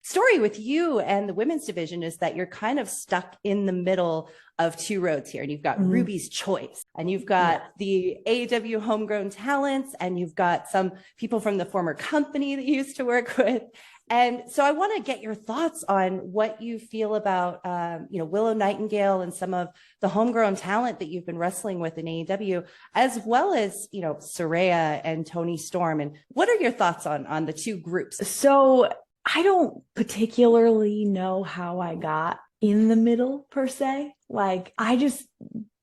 story with you and the women's division is that you're kind of stuck in the middle of two roads here. And you've got Ruby's Choice, and you've got the AEW homegrown talents, and you've got some people from the former company that you used to work with. And so I want to get your thoughts on what you feel about, Willow Nightingale and some of the homegrown talent that you've been wrestling with in AEW, as well as, Saraya and Toni Storm. And what are your thoughts on the two groups? So I don't particularly know how I got in the middle per se. Like, I just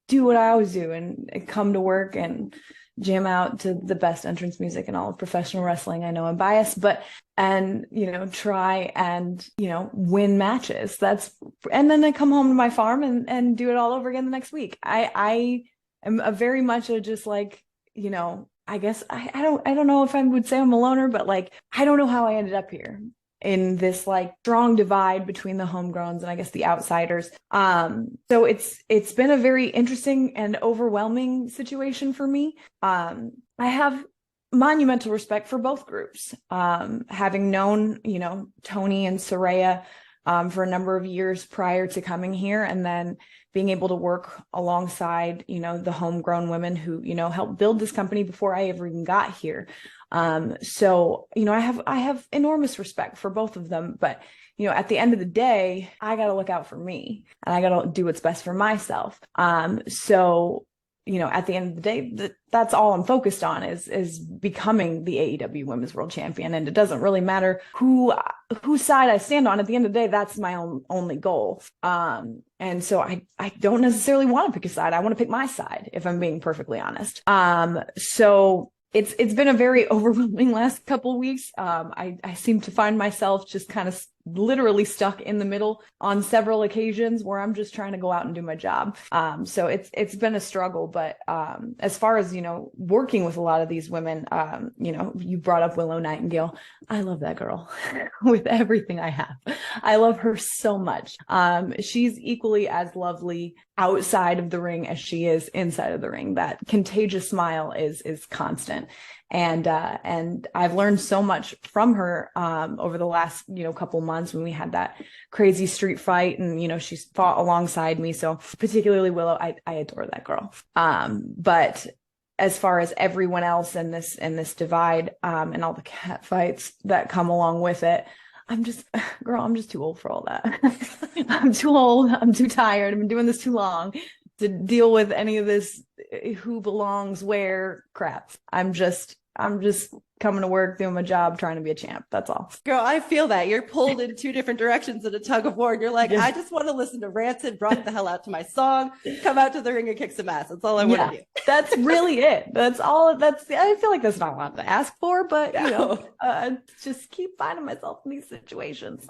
do what I always do and come to work and jam out to the best entrance music in all of professional wrestling. I know I'm biased, and try and, win matches. And then I come home to my farm and do it all over again the next week. I am very much just like, I guess I don't know if I would say I'm a loner, but like, I don't know how I ended up here in this like strong divide between the homegrowns and I guess the outsiders. So it's been a very interesting and overwhelming situation for me. I have monumental respect for both groups. Having known, Toni and Saraya for a number of years prior to coming here, and then being able to work alongside, the homegrown women who, helped build this company before I ever even got here. So, I have enormous respect for both of them, but, at the end of the day, I got to look out for me, and I got to do what's best for myself. So, at the end of the day, that's all I'm focused on is becoming the AEW Women's World Champion. And it doesn't really matter whose side I stand on. At the end of the day, that's my only goal. And so I don't necessarily want to pick a side. I want to pick my side, if I'm being perfectly honest. So it's been a very overwhelming last couple of weeks. I seem to find myself just kind of literally stuck in the middle on several occasions where I'm just trying to go out and do my job. So it's been a struggle, but as far as, working with a lot of these women, you brought up Willow Nightingale. I love that girl with everything I have. I love her so much. She's equally as lovely outside of the ring as she is inside of the ring. That contagious smile is constant. And I've learned so much from her, over the last, couple months when we had that crazy street fight, and, she's fought alongside me. So particularly Willow, I adore that girl. But as far as everyone else in this divide, and all the cat fights that come along with it, I'm just too old for all that. I'm too old. I'm too tired. I've been doing this too long to deal with any of this who belongs where crap. I'm just coming to work, doing my job, trying to be a champ. That's all. Girl, I feel that. You're pulled in two different directions in a tug of war. And you're like, I just want to listen to Rancid, rock the hell out to my song, come out to the ring and kick some ass. That's all I want to do. That's really it. That's all. I feel like that's not a lot to ask for, but just keep finding myself in these situations.